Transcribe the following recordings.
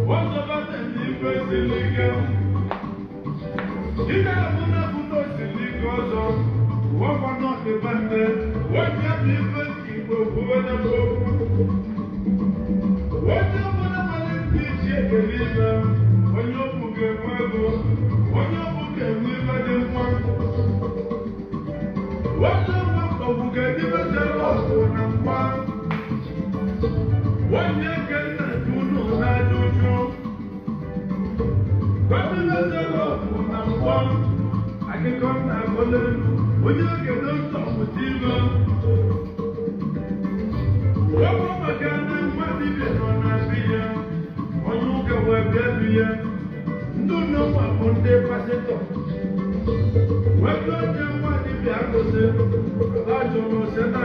What's about the basilica? You got to put basilica. What one not the bandit? What you have people who are the book? What you put them on the beach, you believe them. When you book a weather, when you book a river, they want. What you book a river, they lost one. What you can do, no, I do. But we let them go, number one. I can come and follow you. When you get those songs with you, what am I going to do? What did you know? When you go where baby, no, I'm on the passenger. What do you want to be able to say? I don't know, Senna.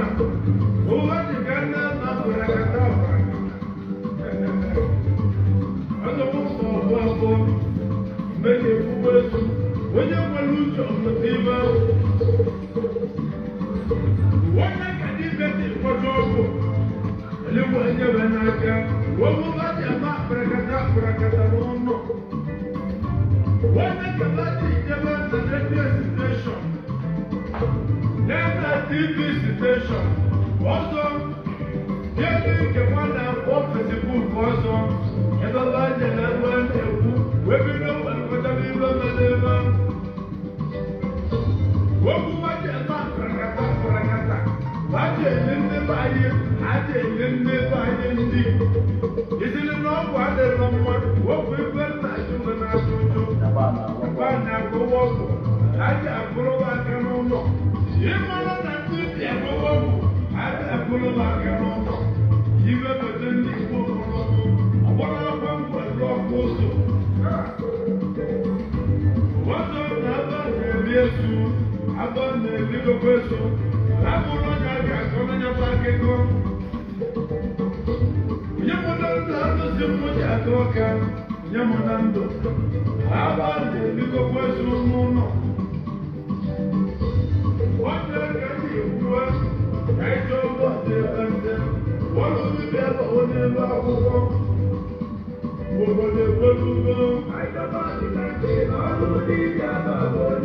Who are the guys that are going to get out? I don't want to make it worse. When you want to lose on the fever, what I can do better for Jogo? And you want to have an idea. What will that be about? Bracata, no. What I can let you give us the radio station. Never TV station. Also, getting the one that walks the book also. And the light and that one, we know what to live on the river. What will I get back? Bracata. What is in the body? I did in the body. Is it not what they don't want? What we will not do when I do. Abana go walk. I can't follow back and on. You want to do the walk. I can't follow back and on. You have a Ndi Igbo. What I want for love also. What's up, about the little person? I'm going to come in your pocket. Yamonando, about the little person. What can you work? I don't want to them. What will we be able to do? What will they do? I don't want to take all of the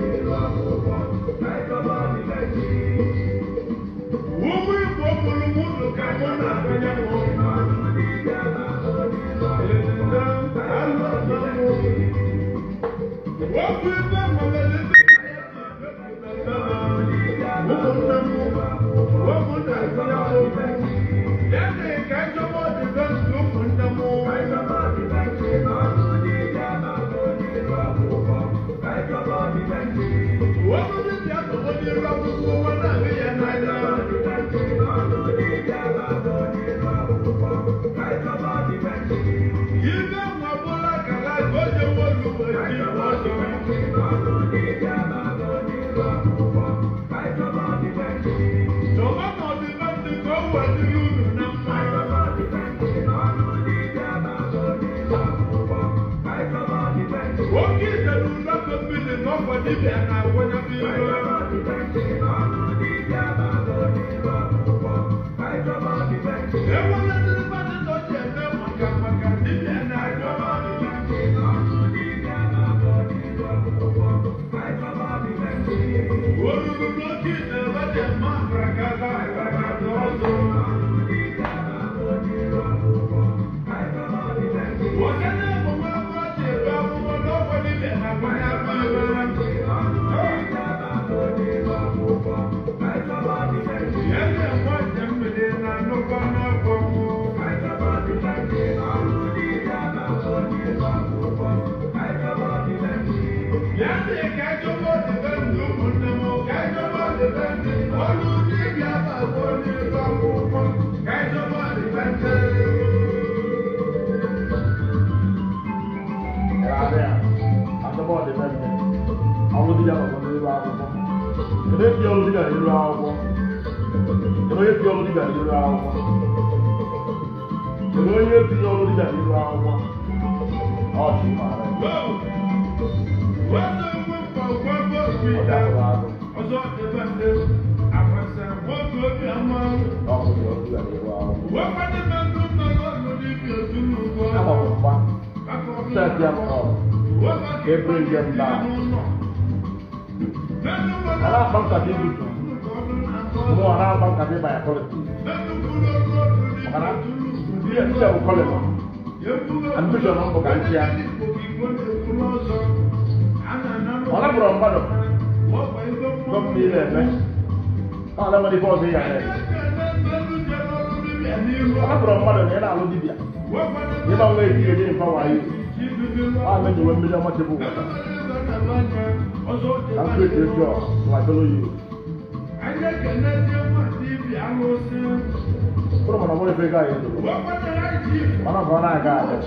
What set them up. They bring them down. And our bank are able to. No, our bank are by authority. We are still calling. And Bishop Mambo Gantia. On a bromado. Come near them. All of the boys here. On a bromado, and I'll give you. You don't wait here in power. I'm in the 1 million much of I'm quit this job, so I follow you. Put on a more big guy. One of our guys.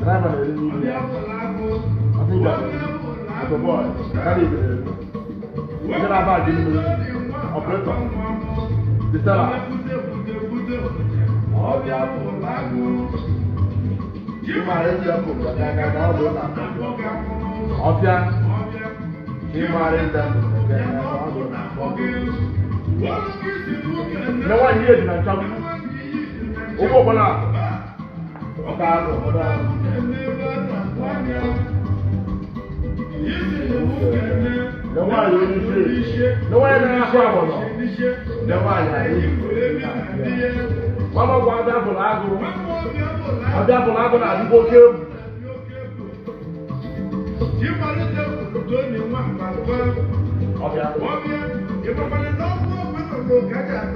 Driver is in the I think that's a boy. That is it. About you. Operator. The seller. You might have to put that You might have to no one here in the trouble. Obola. No one no one trouble. No one Mama want that for Lago. I'm that for Lago and you go kill. You want to do one okay. If I'm going to go catch a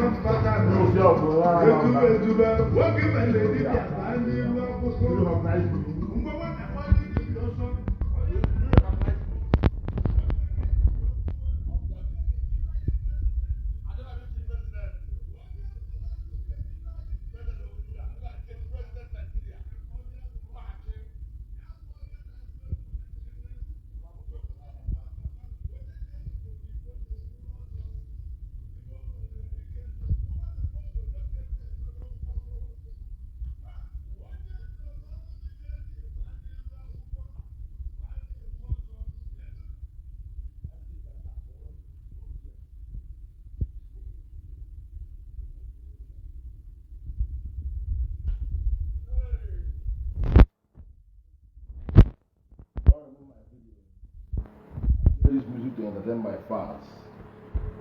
this music to entertain my fans,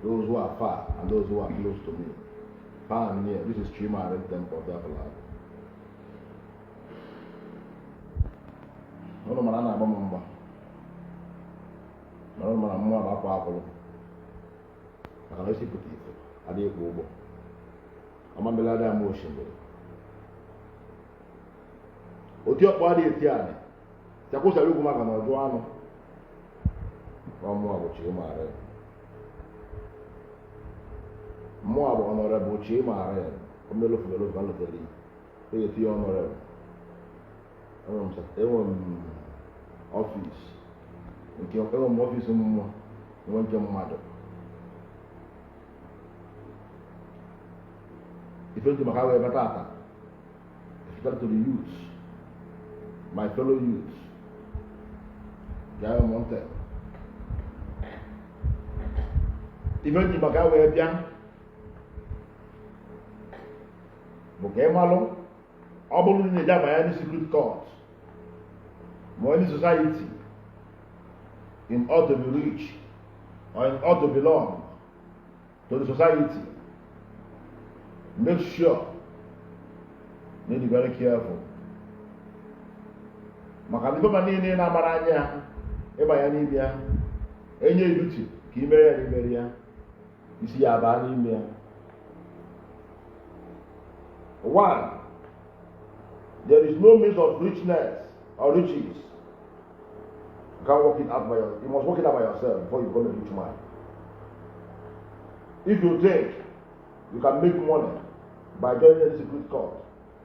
those who are far and those who are close to me. Far and near, this is Chima Temple of the Apple. No man, I'm a mumba. No man, I'm more about Apple. I can see put it. I did go. I'm a belada emotion. What's your body is here? Suppose I look at my Joanna. One more about you, Mare. More about honorable Chimare, a middle of the locality. Pay the honorable. Office. In your own office, and want your mother. If you don't have a batata, if you to the youth, my fellow youth, Gaia Monte. Even if I go away, Bokemalo, Obolu in the Java secret court, more society, in order to be rich, or in order to belong to the society, make sure, need to be very careful. Makalipo manini na maranya, eba yanibia, enye iluti, kimeria, you see abani me. One, there is no means of richness or riches. You can't work it out by yourself. You must work it out by yourself before you become a rich man. If you think you can make money by joining a secret court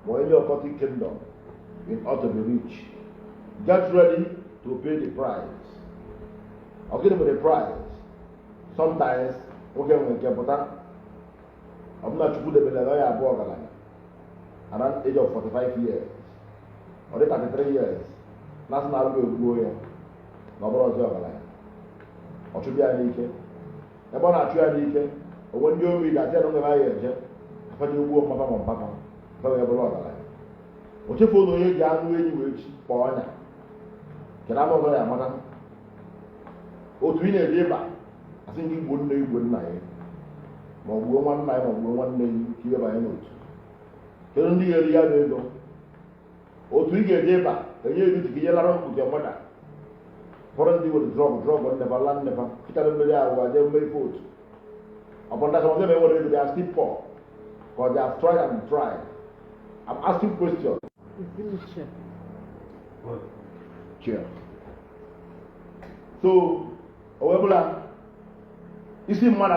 or any occultic kingdom in order to be rich, get ready to pay the price. I'll give them the price. Sometimes, okay, when you get better, I'm not sure the lawyer around the age of 45 years or 33 years. That's not going to go here. Nobody will go. Or to be a leaker. A bon at your leaker, or when you read that, I don't know if I do work, Papa, so we have a lot of life. What if you know you can't really reach for kedu anụ ọzọ ya amata otu ị na-eje ịba asị gị gbuo nne igwe nna ya ma ọ gbuo nwanna ya ma ọ gbuo nwanne ya ka iwe banye n'otu kedu ndị ga-eri ya bụ ego otu ị ga-eje ịba enye ego ka ihe lara mkpuke mmadụ ụfọdụ ndị were drọg nneba la nneba kịtara mmeri ahụ aje mmeri votu ọ bụ ndaka ọzọ enwere ego they are still poor because they have tried and tried. I'm asking questions. Chair. So, however, isi mmadụ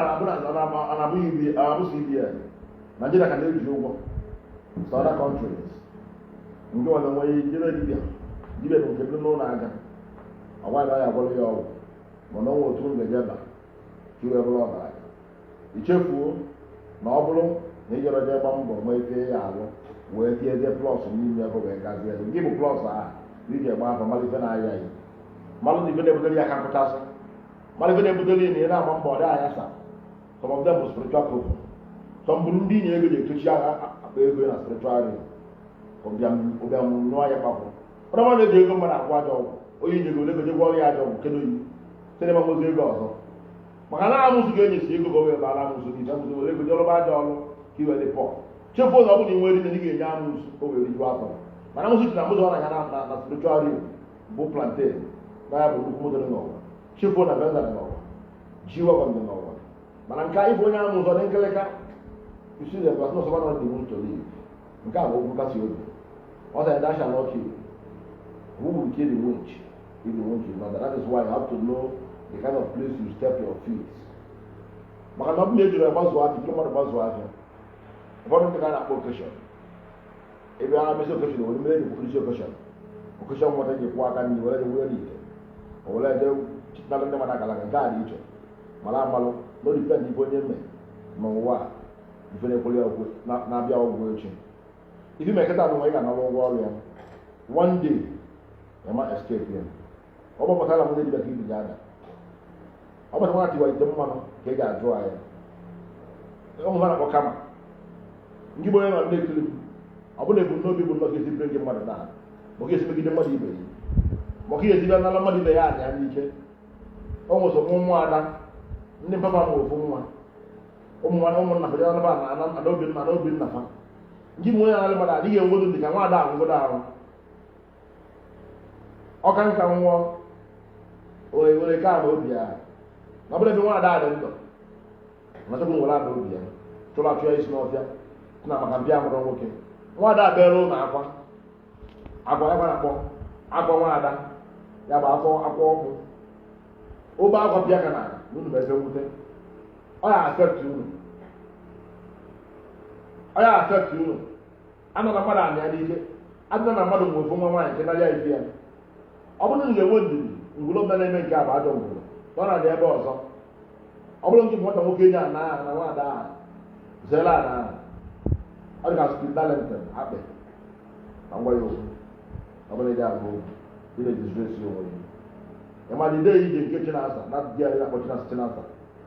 anabụghị CBN Nigeria ka na-eji ụgwọ to other countries ndị ọzọ nwere jere dibịa na nke dị n'ụlọ aga ọgwaghị ya agwọrọ ya ọgwụ mana ọnwa otu m ga-eje ba ka iwe bụrụ ọgaranya ichefuo na ọ bụrụ na ị jọrọ je gba mbọ nwee tie ya alụ wee tiezie plọs n'ime ego wee gazie ego gị bụ plọs ahụ ị ga-egba afọ malụ ife na-aya ya malụ na ife na-ebutere ya ka mpụtasị malụ ife na-ebutere ya na ị na-agba mbọ ọ dị anya sa some of them bụ spiritual problem some bụ ndị inye ego ji etochi agha akpa ego na spiritual ring ụbịam nyụọ ya kpapụ ọrụ mmadụ eji ego mmadụ akwụ aja ọgwụ onye inye ego ole goje gwọrọ ya aja ọgwụ kedu oyi site ebe mozi ego ọzọ maka na amụsụ ga-enyesi ego ka o wee baala amụsụ n'ife amụsụ were ego jọrọba aja ọrụ ka iwe dị pọl chefu ụzọ ọ bụla ị nwere ime ị ga-enye amụsụ o were rijuo afọ mana amụsụ chi na amụsụ ọ na-aga na spiritual ring bụ plantain na ya bụ nnukwu moto dị n'ụwa chefu na benza dị n'ụwa ji wepọn dị n'ụwa mana nke anyị bụ onye amụsụ dị nkịlịka isi the person of someone they want to live. Nke a bụ okwu kasị obi. Ọ sị that shall not kill. Who will kill the winch if the winch is not there? That is why you have to know the kind of place you step your feet. Maka na ọ bụ na ejiri agbazu afọ, ndị mmadụ gbazu afọ. Ụfọdụ ndị ka na-akpọ okeshọn. Ebe a na-emesi okeshọn, were mere ji kwurisi okeshọn. Okeshọn nwata ji kwụọ aka n'ihi were were n'ite. O were eje chịtara ndị mmadụ akala nke a dị iche. Mara amalụ, no depend ibe onye mme n'ụwa a. Ife na-ekwere ọgwụ na-abịa ọgwụ echi ife mekịta bụ nwe ị ga-anọrọ ụgwọ ọrụ ya one day ya ma escape ya ọ gbapụtara m ndị ka ibi ya ada ọ bụta nwa tiwa ite mmanụ ka ị ga-ajụ anya ụmụ ha na-akpọ kama ndị bụ onye nọ na-ekiri ọ bụla ebu n'obi bụ nnọọ ga-esi bire gị mmadụ na ma ọ ga-esi megide mmadụ ibe ya ma ọ ga-esi bịa n'ala mmadụ ibe ya anya n'ike ọ nwụsọ ụmụ ada ndị mpapa m ofu nwa ụmụnna fa jana na obi nna fa ndị mụ onye na-alị mmadụ adịghị enwedo dị ka nwa ada ahụgodo ahụ ọka nka nwụọ were ka ama obi ya na ọbụla ebe nwa ada adị ndụ na chọbụ nwere ada obi ya chụrụ achụ ya isi n'ọfịa na maka mpịa mụrụ nwoke nwa ada bịara ụlọ agwa ya na-akpọ agwa nwa ada ya bụ akwa ọkụ obe agwa bịa ka na unu bụ ebe mwute ọ ya affect unu anọ na mmadụ anị ya n'ike adịna na mmadụ nwe ofu nwa nwaanyị nke narịa ife ya ọ bụrụ na ga-enwe ndidi ngwụlo mbe na-eme nke a bụ ajọ ngwụlo ọ na-adị ebe ọzọ ọ bụrụ nke nwata nwoke enyi ana aha na nwaada aha zere ana aha ọ dị ka spid talented akpị na ngwa ya okwu ọ bụla ịdị agụ okwu ile disgresi onwe ya ịmadị ide ije nke chinasa na di ya dị na-akpọ chinasa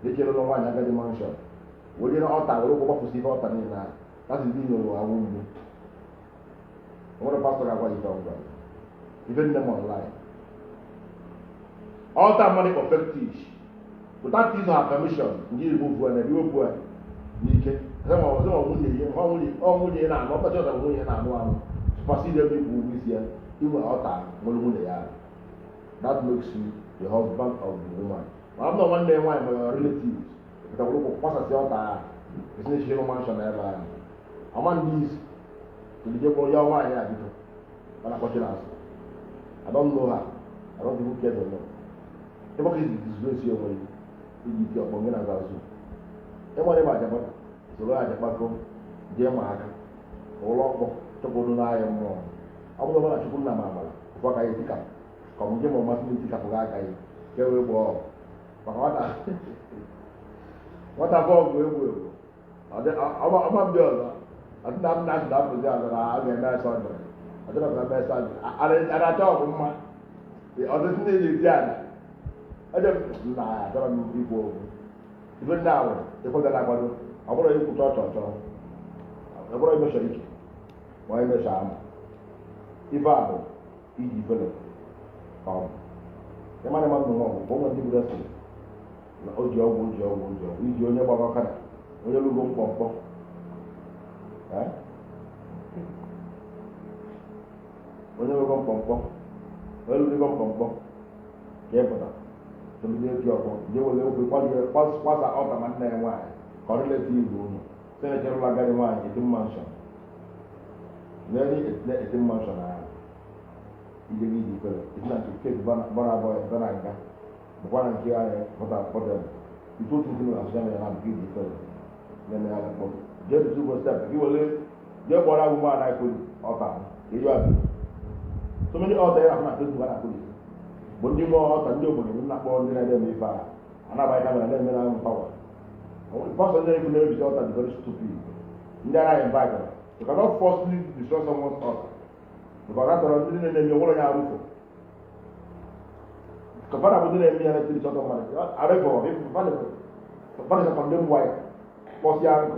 ekele ụlọ nwaanyị agadi manshọn were na ọta were ụkwụ gbapụsị ihe ọta niile ahụ that's the thing you anwụ mgbu nwere pastọ ga-agwa ife ọgwa ife nne m online ọta money for fetish without using her permission ndị remove ya na ebiwepụ ya n'ike nwunye na-anụ ọkpachi ọta bụ nwunye na-anụ anụ supersede ebe ikwu ụgwọ isi ya inwe ọta nwere nwunye ya that makes you the husband of the woman ma ọ bụ na nwanne ya nwaanyị nwere relatives pụtara ụkwụ kpasasị ọta ahụ esi na-echiche manshọn ebe ahụ ọma ndị isi tụlijekwa ya nwaanyị a biko mana kpọchi na-asụ I don't know her I don't even care to know ebe ka iji disgrace onwe iji ike ọkpọ gị na azụ enwere ebe ajabata soro ajabakọ jee ma aka ụlọ ọkpọ chọkwụrụ n'ahịa mmụọ ọ bụrụ na chukwu nna m amara ụfọ ka ya etikapụ ka ọ bụ nje ma ọmasị m etikapụghị aka ya ka e wee gbọọ maka nwata bọọlụ egwu ọma ndị ọzọ ọdịna m na-achị na-apụzi azụ na a ga-eme sọndịrị ọdịna m na-eme sọndịrị aracha ọgwụ mma ọtụtụ ndị na-eti ala eje na achọrọ m ikwu okwu ibe ndị ahụ ekwega na agbado ọ bụrụ ikwu chọọ ọ bụrụ imeshọ ike ma imeshọ ama ife a bụ iji felo ịmana ma nnụnụ ọgwụ ka ụmụ ndị bụ gasị na o ji ọgwụ iji onye gbara ọkada onye lugo mkpọmkpọ onye lugo mkpọmkpọ ka ị pụta tụmide ji ọkpọ je were okwe kwasa ọta ma nna ya nwaanyị ka ọ rịleta igwe unu senecherụla agadi nwaanyị etim manshọn n'elu etim manshọn ahụ ije gị iji kwere etina nke keeti bọna abụọ ya bịa na nga bụkwa na nke ahụ pụta pọtebụ ite otu ndị na asụsụ ya na nke iji kwere na-eme ya na kpọtụ jee bitu ụbọchị taa gị were jee kpọrọ agwụ nwaanyị na-ekweli ọta eju abịa so many ọta ya na Facebook a na-akweli bụ ndị mmụọ ọta ndị obodo ndị na-akpọ ndị na-eme ife a anabaghị kamera na-eme na mpawa pastọ ndị na-ekwu na-ebizi ọta dị very stupid ndị anaghị invite you cannot forcefully destroy someone's altar because that's what ndị na-eme nwere onye arụfo ka fada bụ ndị na-eme ya na-etiri chọta mmadụ arịfọ fada sa condemn white kpọsịa nkụ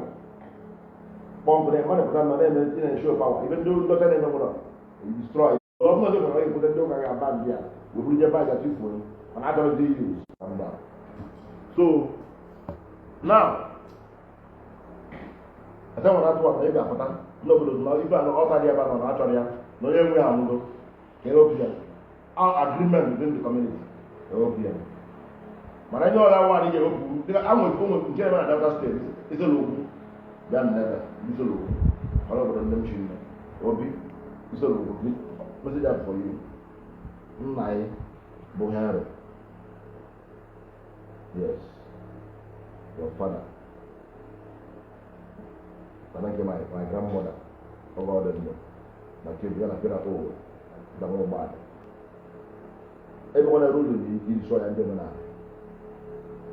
kpọmpụrụ ya mmadụ pụta nọ na-eme ndị na-esho pawa ibe ndị ndọcha na-eme nwụrọ destroy ọ bụla dị nwere onye kwute ndị ụka ga-aba ndị a weburu je baja tufuo mana achọrọ dị use so now ete nwere atụ ọta ị ga-apụta n'obodo na ife anụ ọta dị ebe nọ na achọrọ ya na onye nwe ha nwụgo ka ewepụ ya agreement within the community ewepụ ya mana ihe ọla nwaanyị ga-ewepụ anwere nke ebe na Delta steeti isolokwu bịa na ebe isolokwu ọrụ obodo ndị m chiri obi isolokwu message out for you nna anyị bụ Henry yes your father mana nke my grandmother oge ọ dị ndụ na kebu ya na pịra owe dama ụgbọala ebe ọ na-eru ụlọ iji sụọ ya ndị omenala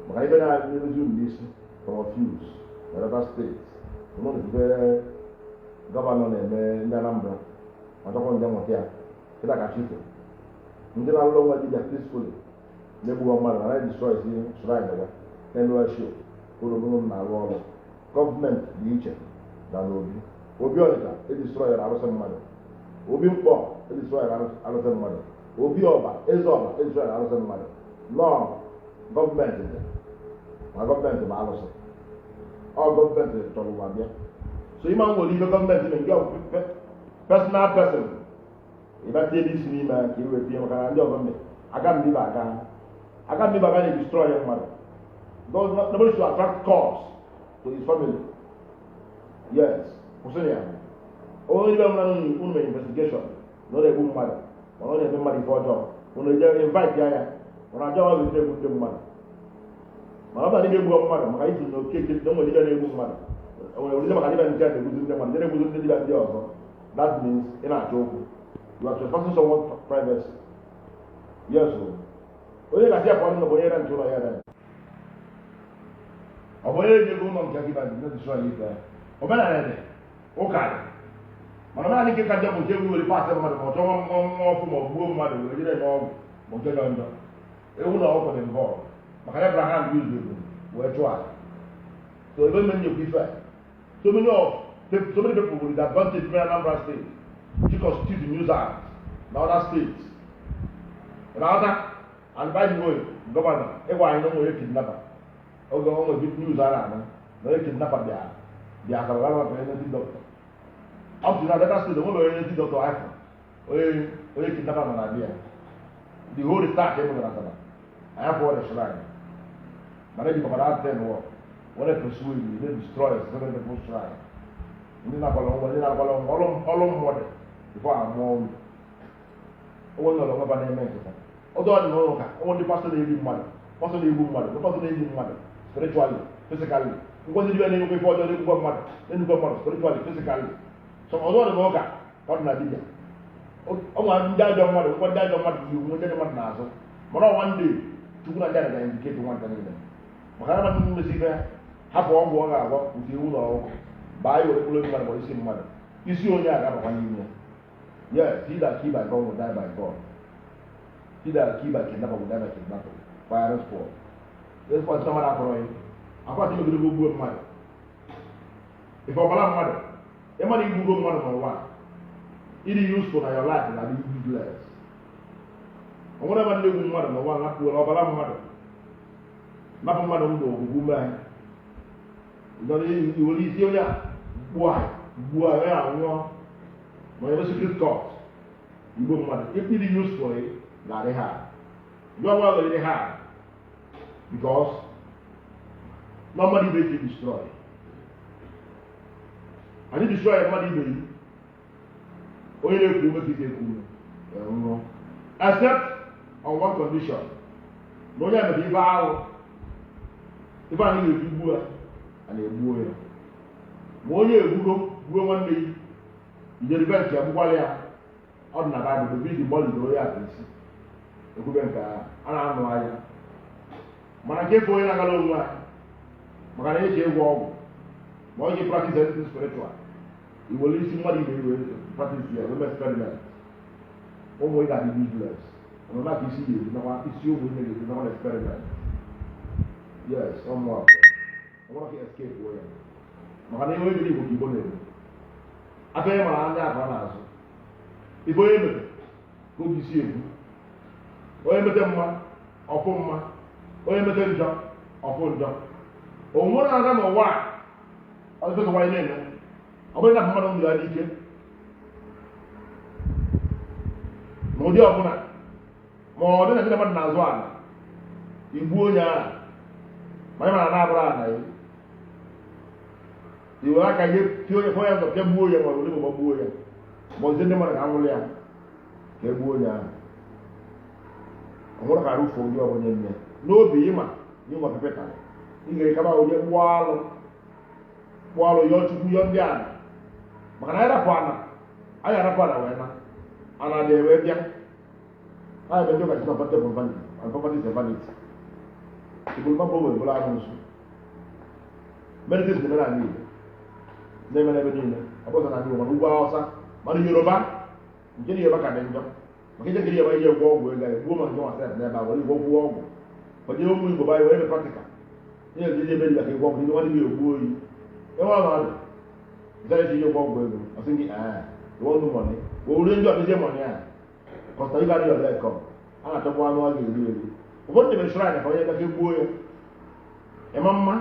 maka ibe na-eruzi ụlọ isi from fuse na Delta steeti ụmụ na gọvanọ na-eme ndị Anambra ma chọkwa ndị mmụta ya kịta ka chife ndị na-alụ onwe dibia peacefully na-egbuwa mmadụ na destroy si shrine ya na-emewe show ụlọ na-arụ ọrụ gọọmenti dị iche na n'obi obi ọdịka edestroyere arụsị mmadụ obi mkpọ edestroyere arụsị mmadụ obi ọba eze ọba edestroyere arụsị mmadụ nọọ gọọmenti dị ma gọọmenti bụ arụsị ọ gọọmenti chọrọ ụwa bịa so ịma nwere ibe gọọmenti na nke personal person ịbata ebe isi n'ime ka iweta ihe maka na ndị ọgọmenti aga mbiba ga na-edestroy mmadụ nobody should attract calls to his family yes kwụsịrị ya onye ibe mmadụ unu mere investigation na ọ na-egbu mmadụ ma ọ na-eme mmadụ ife ọjọọ unu eje invite ya mana ajọ ọ ga-eji egbu ndị mmadụ mana ọ bụla egbu mmadụ maka isi na okeke na nwere dibịa na-egbu mmadụ nwere oride maka dibịa nke na-egbuzi ndị mmadụ na-egbuzi ndị dibịa ndị ọzọ that means ị na-achọ okwu you are trespassing someone's privacy yes onye ga-asị akwa ndị bụ onye rent ụlọ ya rent ọ bụ onye eji ego ụlọ nke dibịa na-edestroy ife ya omenala dị ụka dị mana omenala nke kaja bụ nke were pasị mmadụ ma ọ chọọ nwa ọfụ ma ọ gbuo mmadụ were jire eme ọgwụ ma nke jọ njọ ewu na ọkụ dị mbọ maka ya Abraham use ego wee chụọ aja so ebe mme nyekwu ife so many people with advantage in Anambra State she constitute the news act na other states na and by the way gọvanọ ịgwa anyị na onwere kidnapper oge ọ nwere news ara anọ na onye kidnapper bịa akara gara maka onye doctor up to now Delta State onwere onye doctor afọ onye kidnapper nọ na bịa the whole research ebe na asaba anyị afọ ọrịa shrine mana eji bakara out ten work when they pursue you they destroy seven people's shrine ndị na-agbalọ ngwa ndị na-agbalọ ngwa ọlụ mmụọ before amụọ unu onwe nọrọ nweba na-eme nkịta ọdụ ọdị n'ụlọ ụka onwe ndị pastọ na-egbu mmadụ spiritually physically ngozi dibịa na-enwekwa ife ọjọọ na-egbugbo mmadụ spiritually physically so ọdụ ọdị n'ụka ka ọ dị na dibịa ọ nwere ndị ajọ mmadụ ngwa ndị ajọ mmadụ yi nwe ndị mmadụ n'azụ mana ọnwa ndị chukwu na ndị a ga-indiketi nwata niile maka na mmadụ mmesi ife hapụ ọgwụ ọ ga-agwọ nke iwu na ọgwụ baa iwere mkpụrụ obi mmadụ ma isi mmadụ isi onye a ga-abakwa n'ime yes he that kill by God will die by God he that kill by kidnapper will die by kidnapper fire sport this was someone akọrọ ya akwa ti megide gbogbo mmadụ ife ọbara mmadụ ịmana igbugbo mmadụ n'ụwa ịdị useful na your life na dị useless onwere ebe ndị egwu mmadụ n'ụwa napụ n'ọbara mmadụ napụ mmadụ ndụ ogbugbu mee iwere isi onye a gbuo onye a nwụọ ma ebe secret court igbo mmadụ ịpịrị useful ga-adị ha jụọ nwa ga-adị ha because na mmadụ ibe eji destroy anyị destroy mmadụ ibe yi onye na-ekwu ume ka ike ekwu nwụọ except on one condition na onye emere ibe ahụ ibe anyị na-eji gbuo a na-egbuo ya ma onye egbugo gbuo nwanne yi ijeri bench agbụkwala ya ọ dị na baịbụl dobe iji gbalidoro ya aka isi ekwube nke a na-anụ anya mana nke efe onye na-agala onwe a maka na eji ịgwọ ọgwụ ma ọ ji practice anything spiritual iwere isi mmadụ ibe iwe practice ya weme experiment ụmụ ị ga-adị useless ọnụ na ka isi ya eji nakwa isi ụmụ ime ga-eji nakwa experiment yes ọmụ afọ ọmụ ka escape ya maka na ihe onye Igbo ka Igbo na-eme aka onye mara anya abụọ n'azụ ibe onye mete ka oge isi egwu onye mete mma ọfụ mma onye mete njọ ọfụ njọ o nwere aga n'ụwa a ọdịtụtụwa anyị na-eme ọ bụrụ na mmadụ ndụ ya n'ike n'ụdị ọbụla ma ọ dị na ndị mmadụ na-azụ ala igbuo onye ahụ ma anyị mara na-abụrụ ala ya iwere aka ihe tie onye fọ ya nzọ ka gbuo ya ma ọ bụ gbuo ya ma ọzie ndị mmadụ ka anwụrụ ya ka e gbuo onye ahụ ọ nwere ka arụfụ ndị ọbụla nne n'obi ịma ịnwa pepeta ị ga-ekaba onye kpụọ alụ yọọ chukwu yọọ ndị ala maka na anyị rapụ ana wee na ana na-ewe bịa anyị bụ ndị ụka chita property vanity igbo mmadụ o were bụrụ ahụ nso meditate na-eme n'ala Igbo na-eme n'ebe niile ọ bụrụ na ndị Igbo mana ugwu Awụsa mana Yoruba nke na Yoruba ka dị njọ maka ije nkiri Yoruba ije gwọ ọgwụ ego ya gbuo ma nke nwasịrị n'ebe a were igwe gwụọ ọgwụ onye ụmụ Igbo ba were ebe practical ihe eji ebe dịka ịgwọ ọgwụ ndị nwadị gị egbuo oyi enwe ọnọdụ jere ji ihe gwọ ọgwụ ego ọsị gị want no money owure ndị ọdịje money a kọsta ịga dị ọdị ekọm a na-achọkwa anụ a ga-eri eri ụfọdụ debe shrine ka onye gaka gbuo ya ịma mma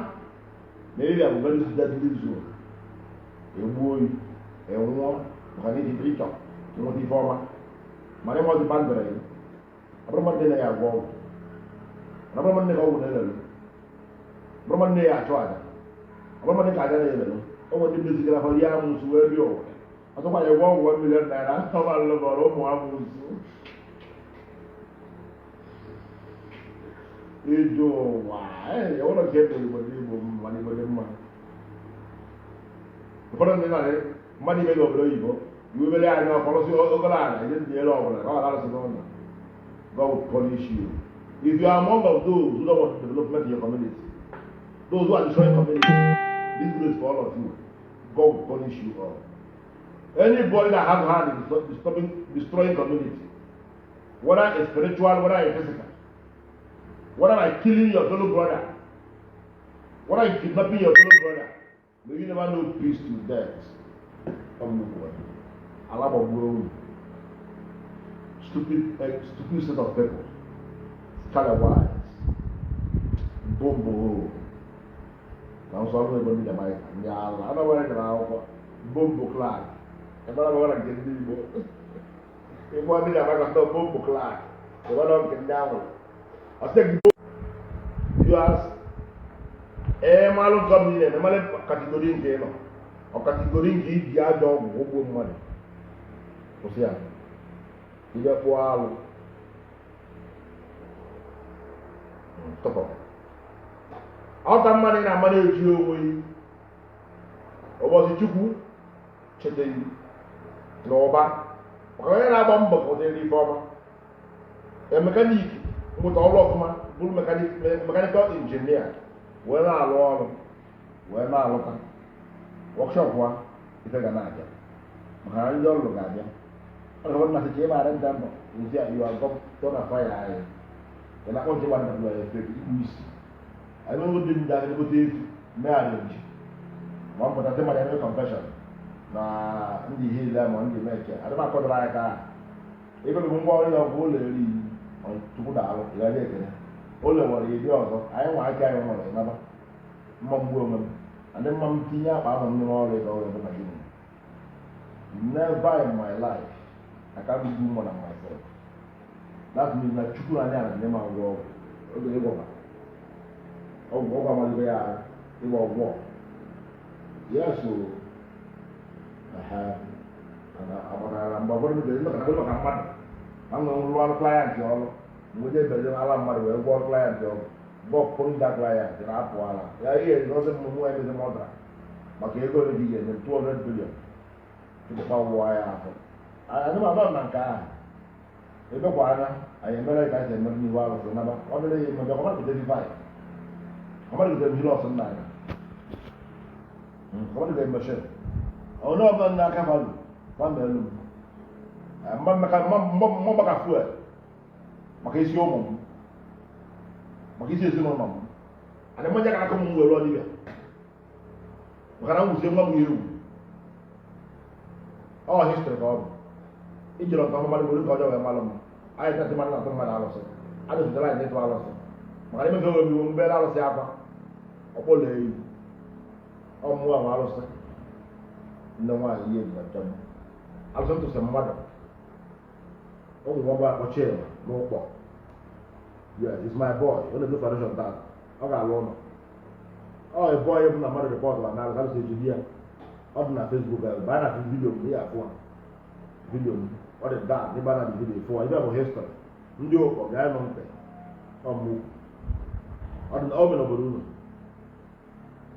na eriri a bụ very deadly zone egbuo oyi enwụọ maka na iji ịchọ ịnweta ife ọma mana ịma ọdị bandara ya abụrụ mmadụ na ya agwọ ọgwụ na abụrụ mmadụ na ọgwụ na-elelu abụrụ mmadụ na ya achụ aja abụrụ mmadụ ka aja na-elelu o nwere ndị mezigara fa rie amụsụ wee rie ụwa ọtụkwa ya gwọ ọgwụ milion naira ọmalụbọrọ ụmụ amụsụ ịjụ ụwa ụlọ nke ekpere Igbo ndị Igbo mana Igbo dị mma ụfọdụ ndị narị mmadụ ime n'obodo oyibo iwebere anyị ọkpọrọsị ogolo ala ihe ndị ere ọbụla ka ọ ga-arụsị n'ụlọ God will punish you if you are among of those who don't want development in your community, those who are destroying community, this video is for all of you. God will punish you all. Anybody that has a hand in destroying community, whether it's spiritual, whether it's physical, whether by killing your fellow brother, whether it's kidnapping your fellow brother, may you never know peace to death. Stupid set of people, scalawags, bombo. Now, so I'm going to be the mic. I don't want to get out. Bombo clad. I don't want to get the if one minute I got no bombo clad, the one on get down. I said, you ask, Malon come in and Malay category in game or category in the yard of money. Osia. Dia kual. Stop. Out of money na money you we. Obo si chuku. Chete. Loba. Kaya na bomba ko de reforma. E mechanic. Mo to all of ma. Bull mechanical engineer. Wena alo. Wena alo ka. Workshop wa. Ita gana aja. Maka ndio lo gaja. Kalau masih cewek ada dampak, usia you are going to fire. Kena kau cewek ada dua efek isi. Ayo lu dinda itu buat marriage. Mau pada tema ada confession. Nah, ini hilang, mau ini macam. Ada mak kau terakhir. Ibu lu bawa dia boleh ni. tupu daalụ ịgaghị ekele o lewere ịdị ọzọ anyị nwa aka anyị nwere naba mma mgbu onwe m adị mma m tinye akpa ahụ mmiri ọrụ ịga ọrụ ebe na gị never in my life I can't do more than myself. That means na chukwu anya na ndị ma ngwa ọgwụ oge ịgwọba ọgwụ amalite ya ịgba ọgwụ ya so agbatara mgbe ọbụrụ ndị maka maka mmadụ ma nwere nrụrụ ọrụ klayantị ọrụ mgbe ebezi ala mmadụ wee gwọọ klayantị ọrụ bọpụrụ ndị klayantị na-apụ ala ya ihe ọzọ mmụmụ ya emezi mọdara maka ego ole gị ga-enye 200 billion tupu ụwa ya afọ anyị ma na nke ahụ ebekwa anya anyị emere ka anyị emere n'ihu arụsị naba ọ dịrị ya mebe ọmadụgide divine ọmadụgide mmiri ọsọ nna anyị ọmadụgide mmeshe onye ọbụla nna aka valụ gbama elu m mgbaka fuel maka isi ụmụ m maka isi ezinụlọ m adị mmanya ka aka m were ọdịbịa maka na nwuzie nwa m ya ewu ọ histrị ka ọ bụ ijiri ọtọ mmadụ nwere ka ọjọọ wee malụ m anyị tatị mmadụ na-atụ mmadụ alụsị adụzitara anyị n'ịtụ alụsị maka na imefe obi mgbe alụsị akwa ọkpọlọ eyi ọmụmụ ahụ alụsị nne nwaanyị ihe na njem alụsị ntụsị mmadụ ụmụ nwa gba akpọchi ya n'ụkpọ yes it's my boy ọ na-edo foundation taa ọ ga-alụ ụlọ ọ ebe onye bụ na mmadụ rịpọtụ na alụsị alụsị ejiri ya ọ dị na Facebook baa na vidio m ya afụ vidio m ọ dị daa n'ebe a na vidio fụ ibe bụ histrị ndị ụkpọ gaa nụ ntị ọmụ ọ dị na ọ mere obodo unu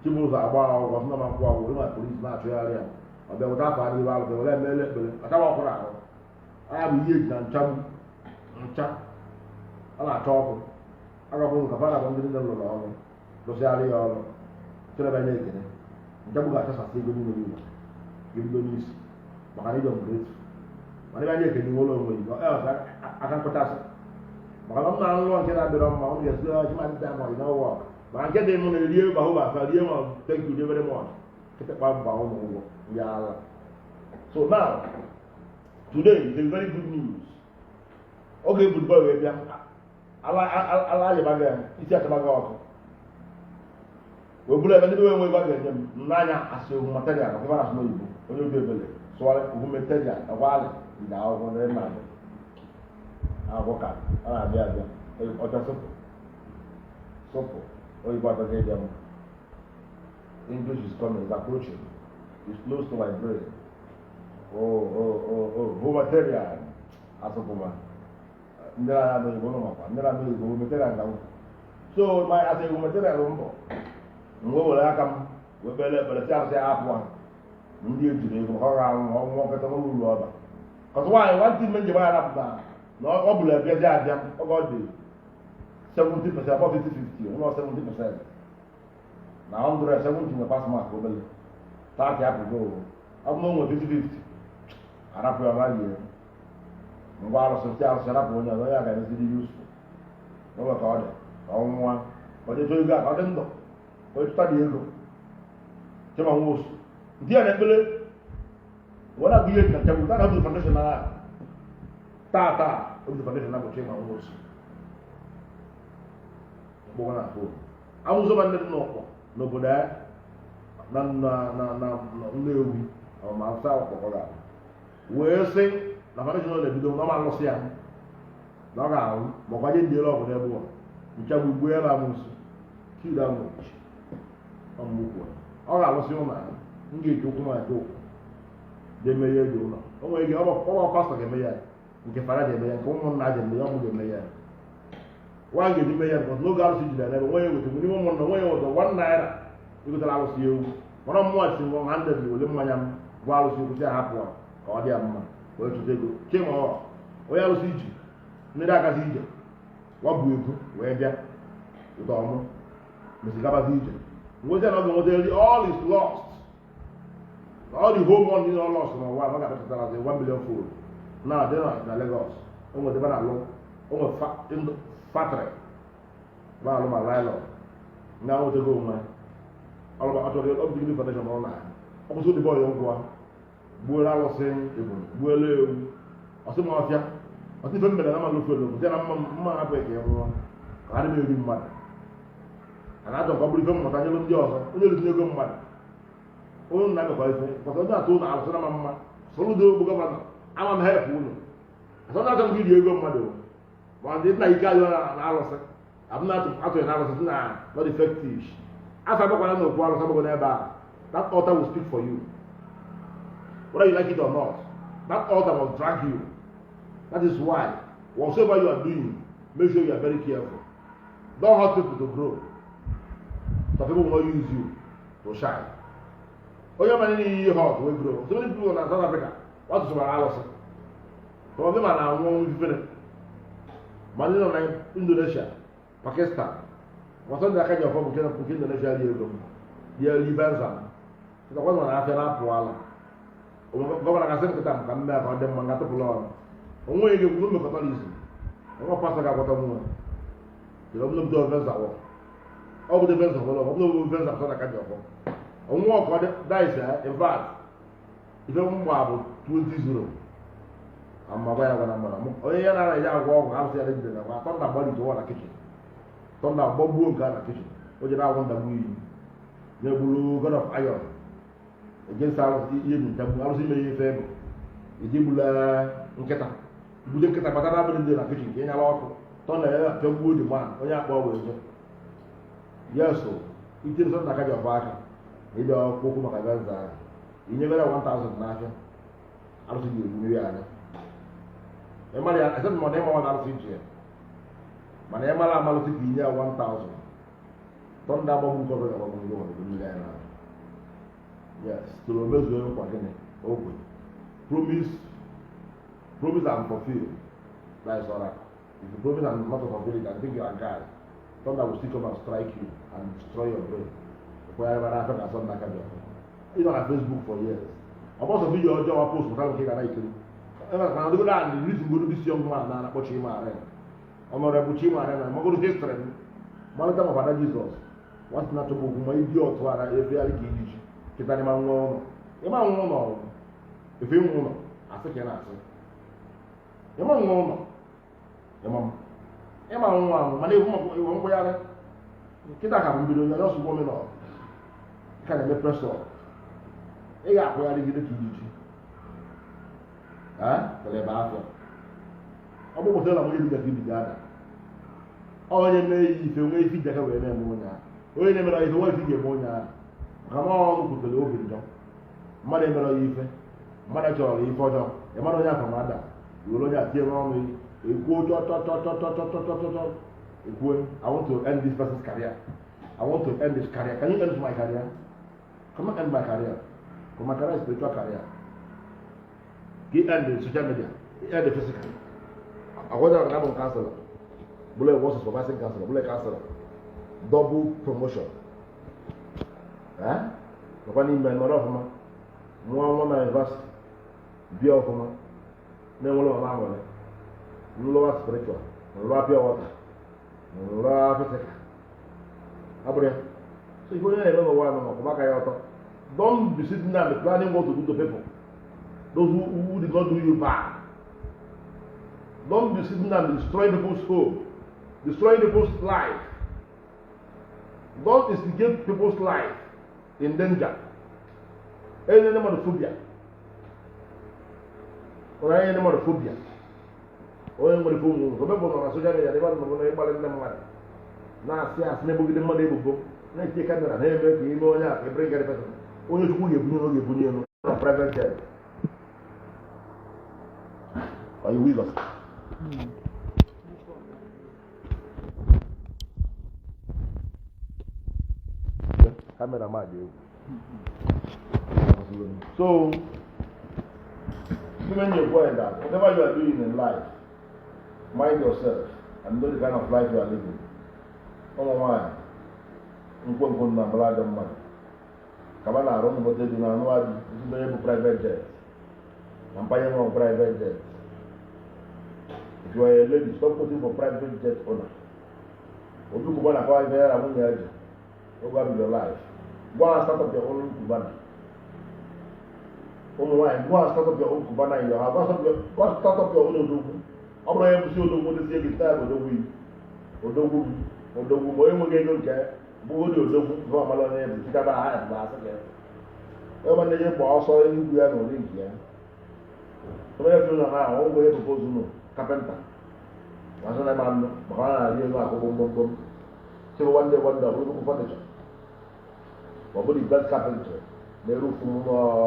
chibu ụzọ agba akwụkwọ sị na ma nkwụ agwụ ịma polisi na-achụgharị ya ọ bịa wụta afọ adịghị alụsị were emele ekpere ọchawa ọkwụrụ ahụ anya bụ ihe eji na nchagbu ncha a na-achọ ọkụ agafụ nka fa na-abụ ndị nne lụrụ ọrụ lụsịgharị ya ọrụ chere banye ekele nchagbu ga-achasasị ego niile niile ga-ebido n'isi maka na ịjọ mgbe etu mana ebe anyị ekele nwere onwe gị aka nkọchasị maka na m na nrọ nke na-adịrọ mma ọ ga-esi ọchị ma dịta ma ịna ọwọ ma nke dị mụ na erie bahụ bafa rie ma thank you very much kịtịkpa mba ụmụ ụgwọ ya ala so now today is a very good news oge football wee bịa ala ayịbaga ya isi akabaga ọkụ wee bụrụ ebe ndị nwe ego a ga-enye m n'anya asị ohu material ọkụ na asụ n'oyibo onye obi ebele sụwarị ohu material ọgwalị ide akwụkwọ ndị mmadụ akwụkwọ ka a na-abịa abịa ọcha sụpụ oyibo atọghị ịbịa m English is coming, is approaching, is close to my brain. Ohu material asụpụma ndị agha n'oyibo n'ụmakwa ndị agha n'oyibo ohu material ka m so my as a material mbọ mgbe were aka m wee kpere ekpere si arụsị apụ ha ndị ejiri ego maka ọ ga-anwụ ọnwụ nkịta nwe uru ọba kọtụ nwaanyị nwantị ime njem anya napụta na ọ bụla ebiazi abịa oge ọ dị 70% above 50-50 nọ 70% na 170 nwe pas mak obele 30 apụgo ọ bụ na onwe 50-50 arapụ ya ọgaghị ngwa arụsị ndị arụsị arapụ onye ọzọ ya ga-emeziri yusuf n'oge ka ọ dị ka ọ nwụwa ọ dịtụ ego a ka ọ dị ndụ onye tụta dị ego chema nwa osu ndị a na-ekpele wọ́n náà bí yé nìkan jẹ́gun táwọn ọdún foundation náà táàtáà ọdún foundation náà kò tí ma wọ́n sí ọgbọ́n wọn náà fò àwọn sọ́ba ní ẹ̀dùn ọ̀pọ̀ n'obodo ẹ̀ na nnewu àwọn máa sá ọ̀pọ̀ kọ́ra wèé sí na foundation náà lẹ́bi dọ́wọ́ náà máa lọ sí à náà ọ̀gá àwọn mọ̀kwájé ndí ẹlọ́ọ̀bù n'ẹ̀bù wọn nchagbu gbé ẹ̀ bá mú sí kí ìdá mú ọmọ ukwu ọ ga-alụ sí ụmụ anyị m ga-eji ụkwụ m aja ụkwụ ga-eme ya eji ụlọ o nwere ike ọgbọ pastọ ga-eme ya nke fara ga-eme ya nke ụmụnna ga-eme ya ọmụ ga-eme ya nwa ga-eji eme ya nke n'oge arụsị jiri n'ebe nwe ya eweta n'ime ụmụnna nwe ya eweta 1 naira egotara arụsị ewu mana mmụọ si nwa ha ndezi ole mmanya m bụ arụsị kwụsị ahapụ ka ọ dị ya mma wee chụta ego chema onye arụsị iji mmiri agazi ije wabụ ego wee bịa ụtọ ọmụ mesigabazi ije ngozi na oge nweta all is lost all the whole money is all lost na ụwa maka pụtara as 1 million fold na dị na Lagos o nwere ebe na-alụ o nwere factory ba alụ ma lailọ na nwetego onwe ọchọrọ ọbụdị foundation ọrụ na ọ bụ so dị bọọlụ ngwa gbuola alụsị ebulu gbuola ewu ọsị ma ọfịa ọtụ ife mbere na mmanụ ofe ologo dị na mma hapụ eke nwụọ ka ha na-eri mmadụ a na-achọ ka ọ bụrụ ife mmụta nyere ndị ọzọ onye rutinye ego mmadụ onye na-agakwa ife maka onye atụ ụlọ arụsị na mma soludo bụ gọvanọ ama m help unu asọ na-achọ m iri ego mmadụ ma ndị nna ike adịghị na arụsị abụ na-atụghị na arụsị na not effective afọ agbakwara na okwu arụsị agbagọ n'ebe a that altar will speak for you whether you like it or not. That altar will drag you. That is why whatsoever you are doing, make sure you are very careful. Don't hurt people to grow. So people will not use you to shine. Oh, you have any hurt will grow. So many people in South Africa want to survive also. Some of them are now one with Money like Indonesia, Pakistan. What's on the kind of form of Indonesia? They are Libanese. The one I feel up for gọvanọ gasị nkịta maka mme ka ọ dị mma ngatụpụla ọrụ onwe ege gwuru mmekọta n'isi nwa pastọ ga-agwọta nwa jere ọbụla obodo venza wọ ọ bụ venza ọbụla ọbụla obodo venza pụta na kaji ọkọ onwe ọkọ daisi invat ife mgba bụ 20-0 ama gwa ya gwana mara onye ya na-ara ya agwọ ọgwụ arụsị ya dị jide na gwa tọnda gbalite ụwa na kichin tọnda gbagbuo nke a na kichin o jere agwọ ndagbu iyi na-egburu god of iron against ihe nchagbu arụsị ime ihe ife bụ iji gbula nkịta gbuje nkịta kpatara abịrị ndị na kichin ka ịnyala ọkụ tọ na ya pịagbuo dị man onye akpọ ọgwụ eje ya so itere sọ na aka ji ọba aka ịbịa okwu maka venza ahụ inyegara 1000 n'ahịa arụsị ga-egbu ya anya ịmara ya esepụ mana ịma na arụsị ji ya mana ịmara amalụsị ka inye ya 1000 tọ ndị agbagbu nke ọbụla agbagbu ndị nwere mmiri anya n'ahụ. Yes, to measure nkwa gịnị okwe promise and fulfill. That is all right. If you promise and not fulfill it, I think you are guy. Thunder will still come and strike you and destroy your brain. Wherever I found that something can be. Even on Facebook for years. About a video I post for time I can. And I do that and the reason go to this young man and I watch him around. Honorable Chima and I'm going to history. Malatam of Father Jesus. What's not to move my idiot to every allegation. Kita ni mangono, ema ngono. Ife ngono, afike na ase. Ema ngono. Ema ngono, mana ifu mko yare. Kita ka mbido yo so go me no. Ka na me presso. E ga ko yare gide kijiji. Tele ba afọ. Obo mo tela mo yiri ga gidi gada. Onye na ife nwe ifi jaga we na mo nya. Onye na me ra ife wo ifi ge mo nya. Kama ọnụ kwutere obi njọ mmadụ emere ya ife mmadụ chọrọ ife ọjọọ ịmara onye afọ mada were onye atie n'ọnụ ekwuo chọchọchọchọchọchọchọchọ ekwuo I want to end this person's career. I want to end this career. Can you end my career? Come end my career. Because my career is spiritual career. He end the social media. He end the physical. I want to have a counselor. Bule was a supervising counselor. Bule counselor. Double promotion. Kwa ni mbe nọrọ ọfụma nwa na university bịa ọfụma na-enwere ọma nwere nlọwa spiritual nlọwa pure water nlọwa physical abụrụ ya so ife onye na-eme n'ụwa anọ ọkụma ka ya ọtọ don't be sitting there and planning what to do to people those who did not do you bad. Don't be sitting there and destroying people's home, destroying people's life. Don't instigate people's life in danger. Any name of phobia. Or any name of phobia. Or any phobia. Remember, on social media, they want to know about them. Now, see, as never get the money book. Let's take camera. Hey, you know, yeah, you bring a person. Only to put your private jet. Are you with us? Camera man, so when you're going that, whatever you are doing in life, mind yourself and know the kind of life you are living. Oh my, I'm na blood and money. Come on, I don't know what they do now. No, it's private jet. I'm buying one private jet. If you are a lady, stop putting for private jet owner. If you go on a private jet, I won't hear you. Go back to your life. Go and start up your own Cubana. Oh my, go and start up your own Cubana in your house. Go and start up your own Odugu. ọ bụrụ onye bụsi odogwu dozie ego taa bụ odogwu ma onye nweghị ego nke bụ odi odogwu bụ ọmala onye bụ sikaba ha bụ asị gị ebe ndị gba ọsọ enugwu ya na ụdị nke ya onye fi ụlọ ha ahụ ngwa ebubo zunu kapịnta masị na mmanụ maka ọ na-arị elu akụ gbomgbom sịbụ nwanne nwanne ọ bụrụ fọnịchọ ọ bụrụ best carpentry na-erufu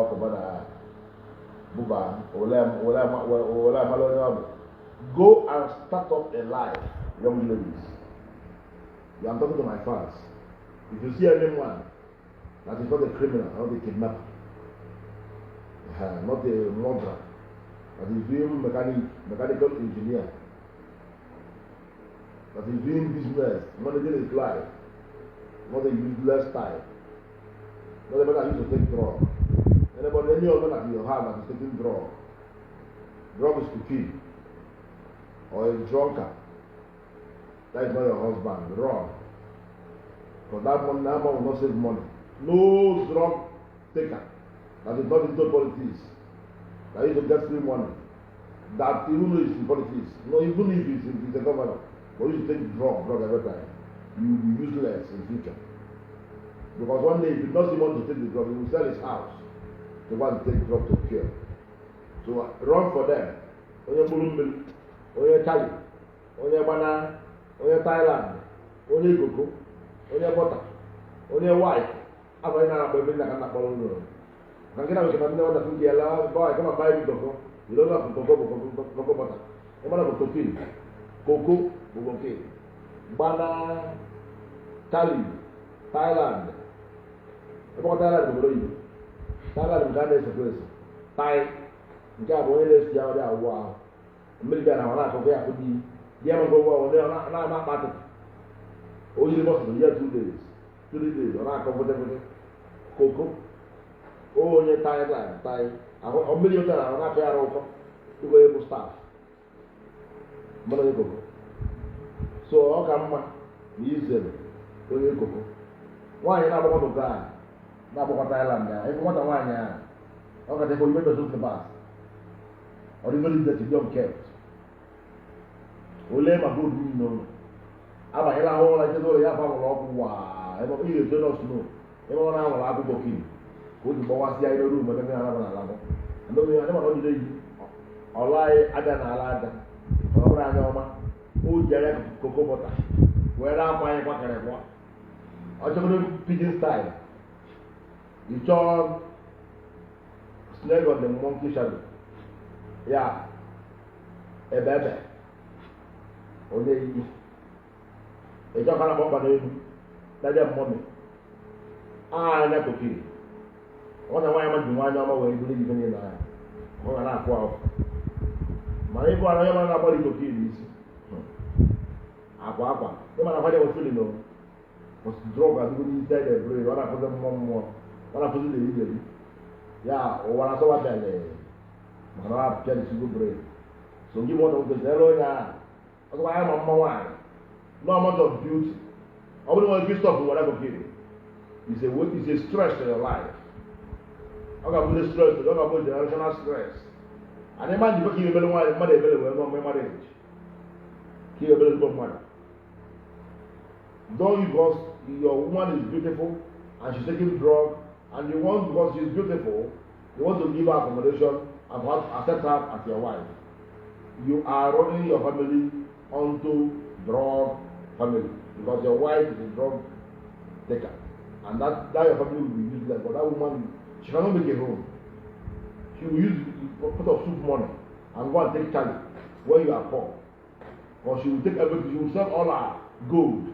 ọkụba na buba ole amala onye ọ bụ. Go and start up a life, young ladies. You are talking to my fans. If you see anyone that is not a criminal, not a kidnapper, not a murderer, that is doing mechanical engineer, that is doing business, managing his life, not a useless type, not a man that used to take drugs. Any other that you have that is taking drugs. Drugs is to kill. Or a drunkard, that is not your husband, wrong. Because that man will not save money. No drug taker that is not into politics, that is to get free money, that even though it's in politics, no, even if it's a governor, but you should take drug every time, you will be useless in future. Because one day, if you don't see money to take the drug, he will sell his house to want to take drug to cure. So run for them. Onye Chali, onye Ghana, onye Thailand, onye Koko, onye Bota, onye White, afọ na akpọ ebe nna ka na-akpọrọ ụlọ. Na nke na nke ndị ọda tụrụ ya la boy kama buy me Koko, you don't have Koko Bota. Ị mara bụ Tokin, Koko bụ Tokin. Ghana, Chali, Thailand. Ebe ọ Thailand bụ obodo Igbo. Thailand bụ Ghana ese Thai, nke a bụ onye na-esi ya ọrịa awụ ahụ. America na wana ko ya kudi dia mo go na pati o yiri mo so ya 2 days 3 days ona ko bote koko o nye tai o mili o tara ona ka ro ko ko e bu staff mo na koko so o ka mma ni izere o ye koko nwanyị na agbakọ ga na agbakọ Thailand ya e ko nwata nwanyị a o ka te ko ibe so ba o ri ngoli de ti jom kept ole ma go do no aba ila ho la jedo ya fa mo ọgwụ wa e mo ile do no sno e mo na wa agu bokin ko di bo wa si ai do mo me ala na ala mo ndo me ma no di yi olai ada na ala ada o bra nya oma o jere Koko Bota we ra pa ye kwa kere kwa o jogo pidgin style you turn snake on the monkey shadow ya ebebe onye iyi ịchọ kana bọmba n'elu na-eje mmọmi anya kokiri ọ na nwaanyị ma ji nwaanyị ọma wee buru ibe niile anya ọ ga na-akwụ ahụ mana ịbụ ara onye mara na-agbara kokiri n'isi akwa ịma na akwaje wefili no drọg adịgo n'isi ede buru ọ na-akụzi mmụọ ọ na-akụzi leri ya ụwa na-asọwa bịale mana ọ na-apịa n'isigo buru so gị mụ na nkwesịrị onye ahụ that's why I'm a man. No amount of beauty. I wouldn't want to stop whatever give you. It's a stress to your life. I got put the stress, I got put generational stress. And imagine you better want money available, no marriage. Keep a little bit money. Don't because your woman is beautiful and she's taking drugs, and you want because she's beautiful, you want to give her accommodation and accept her as your wife. You are running your family onto drug family because your wife is a drug taker, and that your family will be useless. But that woman, she cannot make a home. She will use put of soup money and go and take Charlie when you are poor, or she will take everything. She will sell all her gold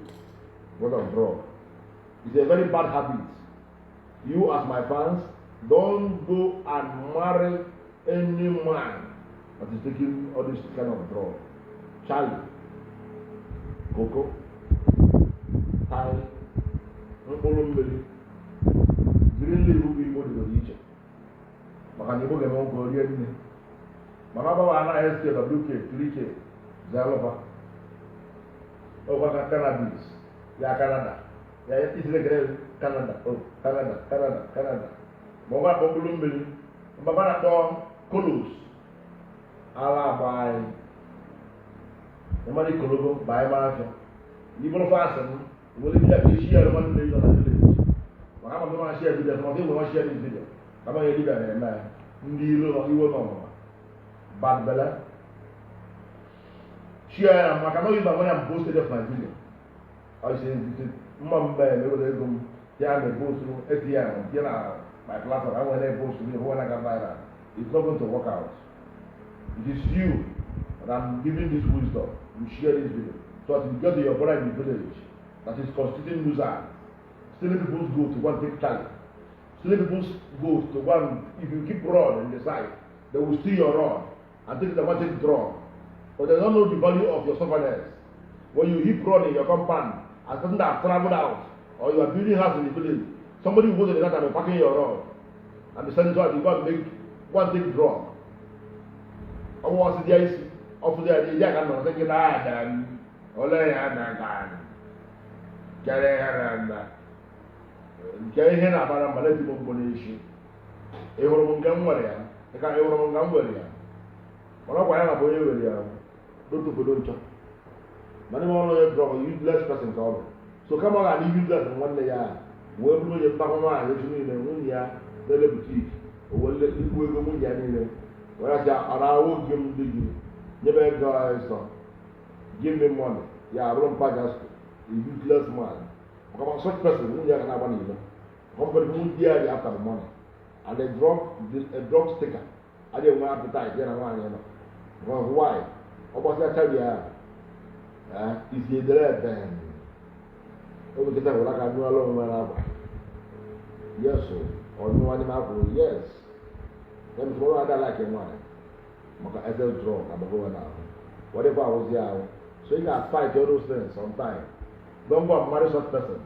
because of drug. It's a very bad habit. You, as my fans, don't go and marry any man that is taking all this kind of drug. Charlie, Koko, Thai, Mbolumbeli, Green Leaf Igbo Dibias. Maka Igbo ga-eme nkwa orie nne. Maka bawa ana SK, WK, 3K, Zalova. Ọkwa ka cannabis, ya Canada. Ya isile gere Canada, Canada. Mwa kwa Mbolumbeli, mbaba na to Kolos. Ala by The money Kologo, buy market. You will fasten, you will be able to share 1 million on the village. I'm not going to share with them, I'm going to share this video. I'm going to leave it in there. Ndi Igbo Dibias. Bad Bella. Share, I cannot use my when I'm posted of my video. I say, Mom, they will go. Yeah, they go through ATM, my platform. I want to post to me when I can buy that. It's not going to work out. It is you that I'm giving this wisdom. You share this video. So that you get to your brother in the village that is constituting loser. Stealing people's goods to one take charge. Stealing people's goods to one, if you keep rod in the side, they will steal your rod and take the one take draw. But they don't know the value of your stubbornness. When you heap rod in your compound, and something that has traveled out, or you are building house in the village, somebody will go to the night and be packing your rod and be sending it out, you go and make one take draw. Or what's the ice of the idea? I can't think that and all I had. Carry here about a malleable bonation. A Roman warrior, a kind of Roman warrior. Or why am I going to go to Poduncha? Many more drop a useless person called. So come on and use that in 1 day. Where will you talk about it in the Munia, the boutique, or will let you go Munia? Whereas I will give you, never go. Give me money. Yeah, I don't pass us. Useless man. Come on, such person who can have money. Somebody who dare after the money. And they drop a drug sticker. I didn't want appetite, then I want to know. Well, why? About that time, if you dread, then. Oh, we get like I do alone when I. Yes, sir. Or no one yes. Then tomorrow I don't like him. I said, drug, I'm going now. Whatever I was here. So you can fight all those things sometimes. Don't go and marry such person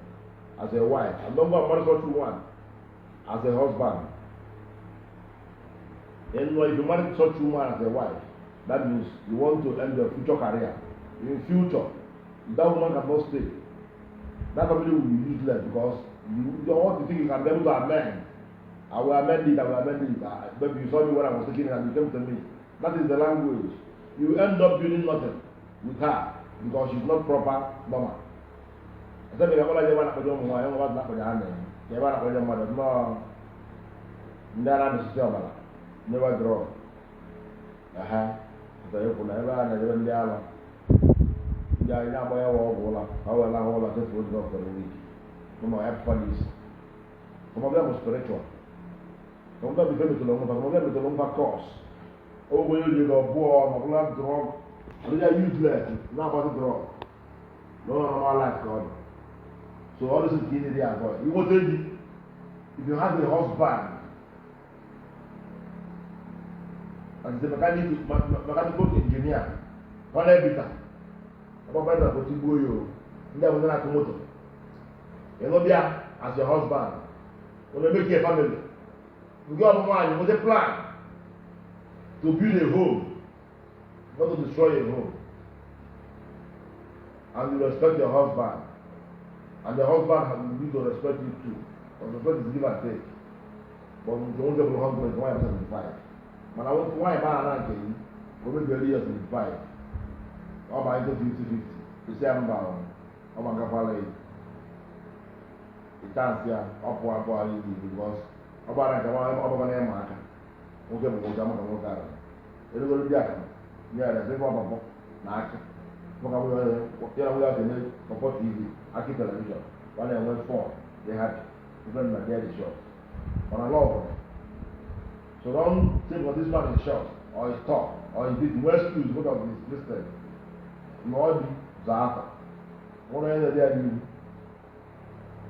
as a wife, and don't go and marry such one as a husband. And if you marry such woman as a wife, that means you want to end your future career. In future, that woman cannot stay. That family will be useless because you don't want to think you can be able to amend. I will amend it, I will amend it. But you saw me when I was taking it and you came to me. That is the language. You end up doing nothing with her because she's not proper normal. I said, I'm going to go to the house. I'm going to go to the house. Never draw. So you can never and the other. Yeah, now by our wall, our whole just was not for a week. Some have funnies. Some of them were spiritual. Some of them became to long, some of them with a longer course. Oh, will you go born of love drug? They are useless. Not about the drug. No, no, life, God. So all this is getting there, God. You will tell you, if you have a husband, and the mechanical engineer, one everything. About better for Tibuyo, never was not a motor. You know, as your husband, when you make a family, you got one with a plan to build a home, not to destroy a home. And you respect your husband. And the husband will need to respect you too. Because respect is give and take. But the only husband is why I'm 75. But I want to why am I not getting? For maybe early years 75. Or by 50-50. The same bound. Or my capale. The chance here, upward body because about that, I'm over there, Mark. Okay, but I'm going to go down. It's going to be a yeah, there's a problem. Not. We have to make support TV, Aki television. When they went for, they had even my daddy show. On a law. So don't think what this man is short, or is tall, or is this well skilled because of his distance. You all be Zata. One end of the day,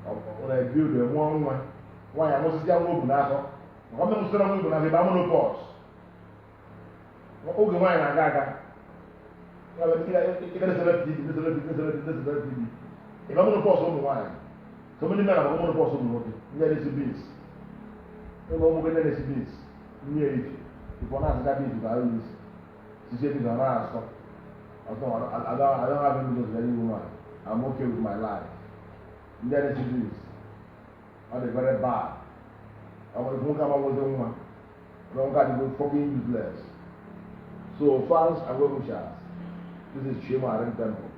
when I build a one, why I must get open now. I'm not going to go to the monopause. Okay, why I got. If I'm going to post on the wine, so many men are going to post on the water. There is a beast. No more than a beast. Near it. If one has that beast, I will see it in an hour. I don't have any very woman. I'm okay with my life. There is a beast. I'm very bad. I'm going to come out with a woman. I don't got to go fucking useless. So, fans and well wishers. This is Shemarin Temple.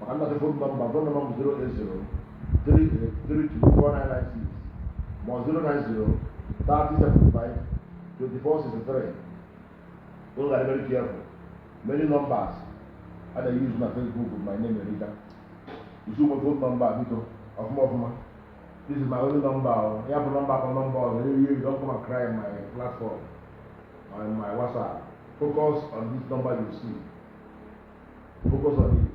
I'm not the phone number. Phone number 080 32496 more 090 3075 2463. Those are very careful. Many numbers. And I use my Facebook with my name Erika. You see my phone number of more. This is my only number. You have a number. You don't come and cry on my platform, on my WhatsApp. Focus on this number you see. Focus on it.